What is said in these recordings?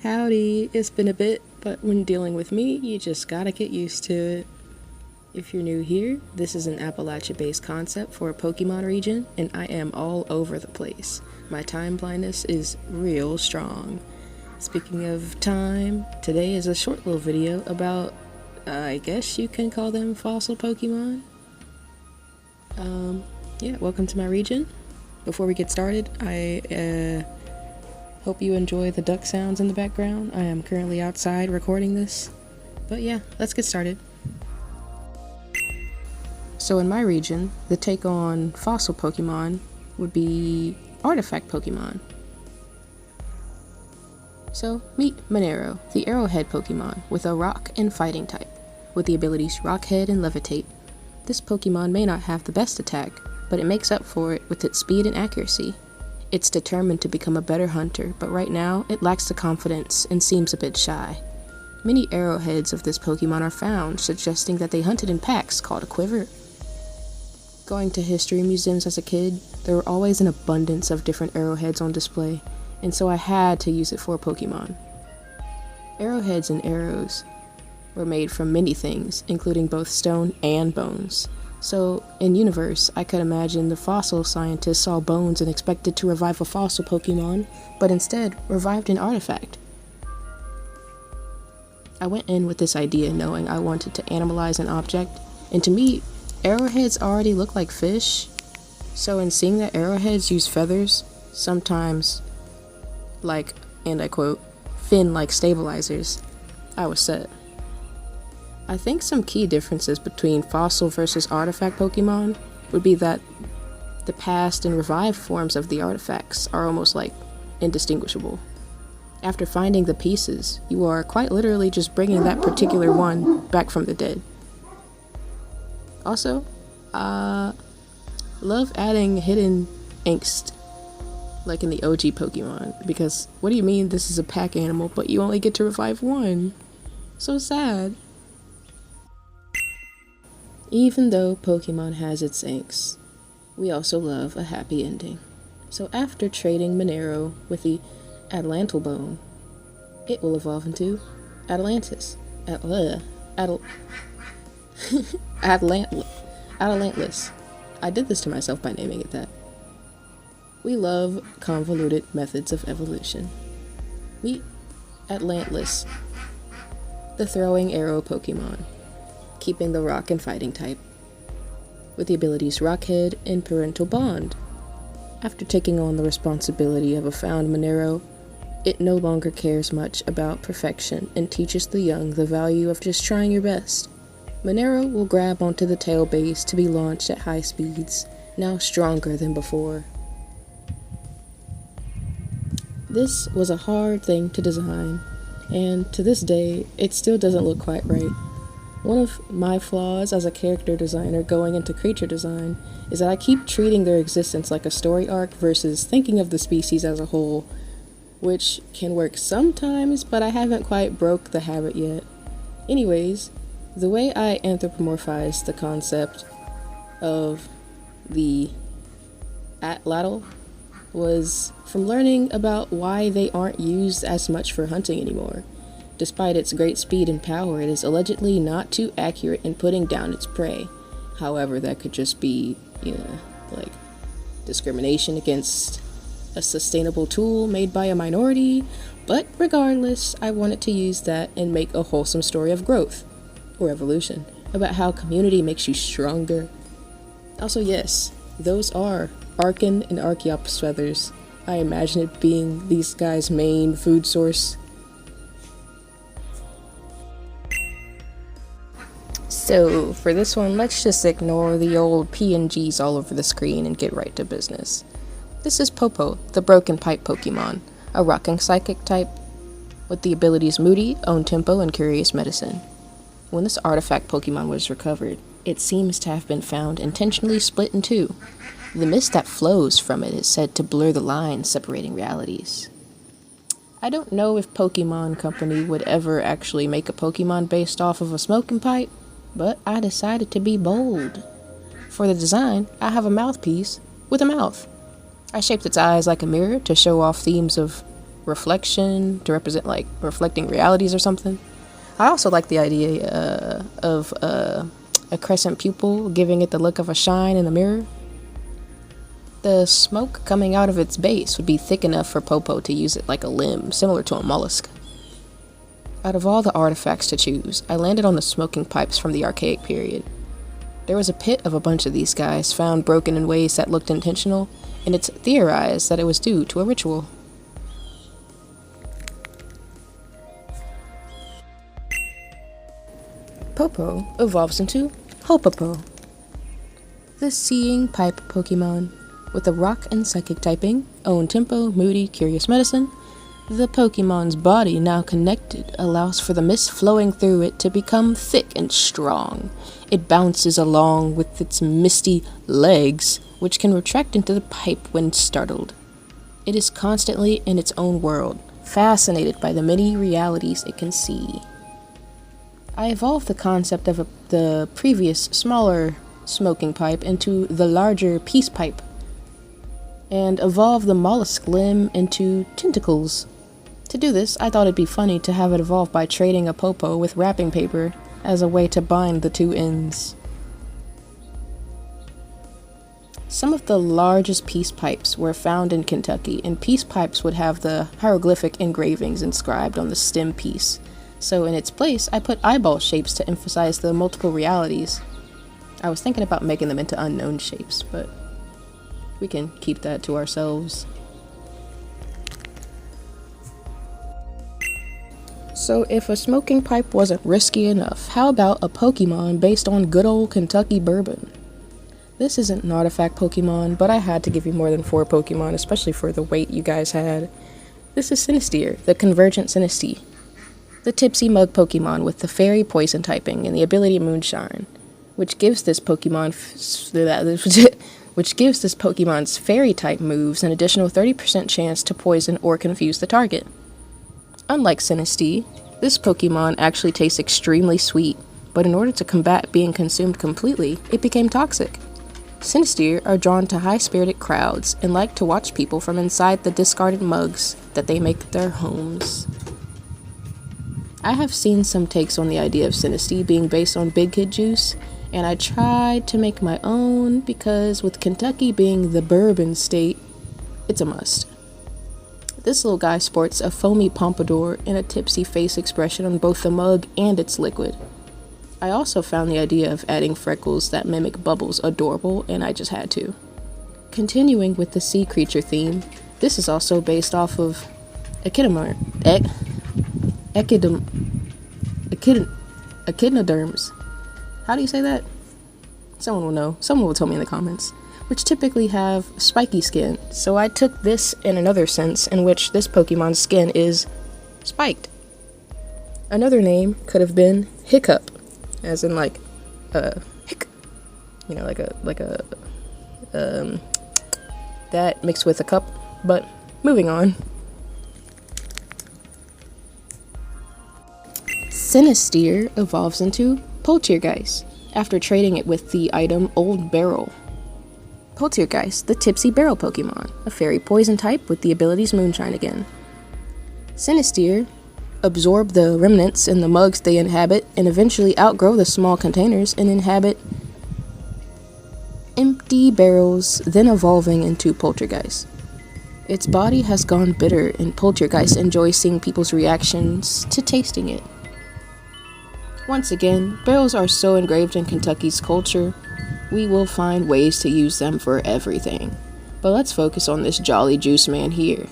Howdy, it's been a bit, but when dealing with me, you just gotta get used to it. If you're new here, this is an Appalachia-based concept for a Pokemon region, and I am all over the place. My time blindness is real strong. Speaking of time, today is a short little video about, I guess you can call them fossil Pokemon. Welcome to my region. Before we get started, I hope you enjoy the duck sounds in the background. I am currently outside recording this. But yeah, let's get started. So in my region, the take on fossil Pokemon would be artifact Pokemon. So meet Monero, the arrowhead Pokemon with a rock and fighting type, with the abilities Rock Head and Levitate. This Pokemon may not have the best attack, but it makes up for it with its speed and accuracy. It's determined to become a better hunter, but right now it lacks the confidence and seems a bit shy. Many arrowheads of this Pokemon are found, suggesting that they hunted in packs called a quiver. Going to history museums as a kid, there were always an abundance of different arrowheads on display, and so I had to use it for a Pokemon. Arrowheads and arrows were made from many things, including both stone and bones. So, in universe, I could imagine the fossil scientists saw bones and expected to revive a fossil Pokemon, but instead revived an artifact. I went in with this idea knowing I wanted to animalize an object, and to me, arrowheads already look like fish. So in seeing that arrowheads use feathers, sometimes like, and I quote, fin-like stabilizers, I was set. I think some key differences between fossil versus artifact Pokemon would be that the past and revived forms of the artifacts are almost like indistinguishable. After finding the pieces, you are quite literally just bringing that particular one back from the dead. Also, love adding hidden angst, like in the OG Pokemon, because what do you mean this is a pack animal, but you only get to revive one? So sad. Even though Pokemon has its angst, we also love a happy ending. So after trading Monero with the Atlantalbone, it will evolve into Atalantis. Atalantis. I did this to myself by naming it that. We love convoluted methods of evolution. Meet Atlantis, the throwing arrow Pokemon, keeping the rock and fighting type, with the abilities Rockhead and Parental Bond. After taking on the responsibility of a found Monero, it no longer cares much about perfection and teaches the young the value of just trying your best. Monero will grab onto the tail base to be launched at high speeds, now stronger than before. This was a hard thing to design, and to this day, it still doesn't look quite right. One of my flaws as a character designer going into creature design is that I keep treating their existence like a story arc versus thinking of the species as a whole, which can work sometimes, but I haven't quite broke the habit yet. Anyways, the way I anthropomorphized the concept of the atlatl was from learning about why they aren't used as much for hunting anymore. Despite its great speed and power, it is allegedly not too accurate in putting down its prey. However, that could just be, like discrimination against a sustainable tool made by a minority. But regardless, I wanted to use that and make a wholesome story of growth, or evolution, about how community makes you stronger. Also, yes, those are Archon and Archeops feathers. I imagine it being these guys' main food source. So, for this one, let's just ignore the old PNGs all over the screen and get right to business. This is Popo, the Broken Pipe Pokemon, a rocking psychic type, with the abilities Moody, Own Tempo, and Curious Medicine. When this artifact Pokemon was recovered, it seems to have been found intentionally split in two. The mist that flows from it is said to blur the lines separating realities. I don't know if Pokemon Company would ever actually make a Pokemon based off of a smoking pipe, but I decided to be bold. For the design, I have a mouthpiece with a mouth. I shaped its eyes like a mirror to show off themes of reflection to represent like reflecting realities or something. I also like the idea of a crescent pupil, giving it the look of a shine in the mirror. The smoke coming out of its base would be thick enough for Popo to use it like a limb, similar to a mollusk. Out of all the artifacts to choose, I landed on the smoking pipes from the archaic period. There was a pit of a bunch of these guys, found broken in ways that looked intentional, and it's theorized that it was due to a ritual. Popo evolves into Hopopo, the seeing pipe Pokemon. With a rock and psychic typing, own tempo, moody, curious medicine, the Pokemon's body, now connected, allows for the mist flowing through it to become thick and strong. It bounces along with its misty legs, which can retract into the pipe when startled. It is constantly in its own world, fascinated by the many realities it can see. I evolved the concept of the previous, smaller smoking pipe into the larger peace pipe, and evolve the mollusk limb into tentacles. To do this, I thought it'd be funny to have it evolve by trading a Popo with wrapping paper as a way to bind the two ends. Some of the largest peace pipes were found in Kentucky, and peace pipes would have the hieroglyphic engravings inscribed on the stem piece. So in its place, I put eyeball shapes to emphasize the multiple realities. I was thinking about making them into unknown shapes, but we can keep that to ourselves. So if a smoking pipe wasn't risky enough, how about a Pokemon based on good old Kentucky bourbon? This isn't an artifact Pokemon, but I had to give you more than 4 Pokemon, especially for the weight you guys had. This is Sinisteer, the Convergent Sinisteer, the tipsy mug Pokemon with the fairy poison typing and the ability Moonshine, which gives this Pokemon's fairy type moves an additional 30% chance to poison or confuse the target. Unlike Sinisteer, this Pokemon actually tastes extremely sweet, but in order to combat being consumed completely, it became toxic. Sinisteer are drawn to high-spirited crowds and like to watch people from inside the discarded mugs that they make their homes. I have seen some takes on the idea of Sinisteer being based on Big Kid Juice, and I tried to make my own because with Kentucky being the bourbon state, it's a must. This little guy sports a foamy pompadour and a tipsy face expression on both the mug and its liquid. I also found the idea of adding freckles that mimic bubbles adorable, and I just had to. Continuing with the sea creature theme, this is also based off of echinoderms. How do you say that? Someone will know. Someone will tell me in the comments. Which typically have spiky skin. So I took this in another sense in which this Pokemon's skin is spiked. Another name could have been Hiccup, as in like hic, you know, like a that mixed with a cup. But moving on. Sinisteer evolves into Poltergeist after trading it with the item Old Barrel. Poltergeist, the tipsy barrel Pokemon, a fairy poison type with the abilities Moonshine again. Sinisteer absorb the remnants in the mugs they inhabit and eventually outgrow the small containers and inhabit empty barrels, then evolving into Poltergeist. Its body has gone bitter, and Poltergeist enjoys seeing people's reactions to tasting it. Once again, barrels are so engraved in Kentucky's culture, we will find ways to use them for everything. But let's focus on this jolly juice man here.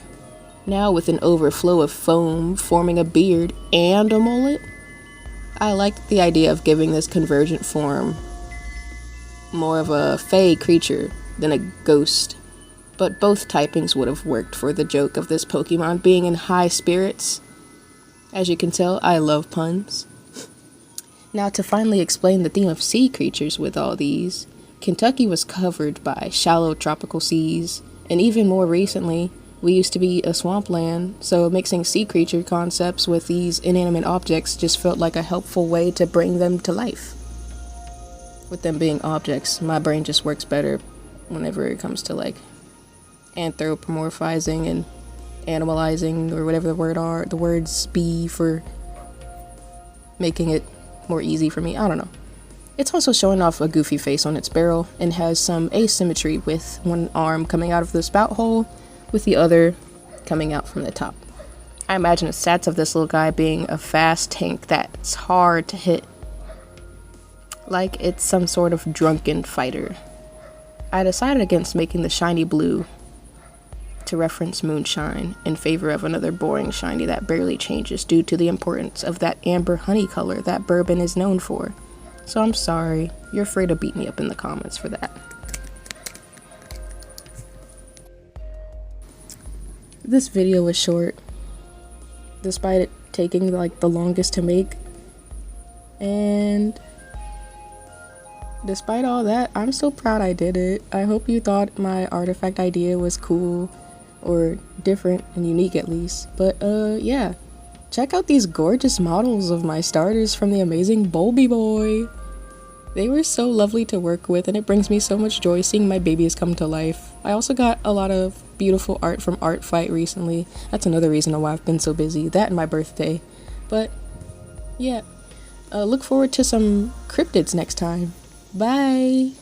Now with an overflow of foam forming a beard and a mullet, I like the idea of giving this convergent form more of a fey creature than a ghost. But both typings would have worked for the joke of this Pokemon being in high spirits. As you can tell, I love puns. Now to finally explain the theme of sea creatures with all these, Kentucky was covered by shallow tropical seas, and even more recently, we used to be a swampland, so mixing sea creature concepts with these inanimate objects just felt like a helpful way to bring them to life. With them being objects, my brain just works better whenever it comes to like anthropomorphizing and animalizing, or whatever the words be for making it more easy for me. I don't know. It's also showing off a goofy face on its barrel and has some asymmetry, with one arm coming out of the spout hole with the other coming out from the top. I imagine the stats of this little guy being a fast tank that's hard to hit, like it's some sort of drunken fighter. I decided against making the shiny blue to reference moonshine in favor of another boring shiny that barely changes due to the importance of that amber honey color that bourbon is known for. So I'm sorry, you're free to beat me up in the comments for that. This video was short, despite it taking like the longest to make, and despite all that, I'm still proud I did it. I hope you thought my artifact idea was cool, or different and unique at least. But yeah, check out these gorgeous models of my starters from the amazing Bulby Boy. They were so lovely to work with, and it brings me so much joy seeing my babies come to life. I also got a lot of beautiful art from Art Fight recently. That's another reason why I've been so busy. That and my birthday. But yeah, look forward to some cryptids next time. Bye!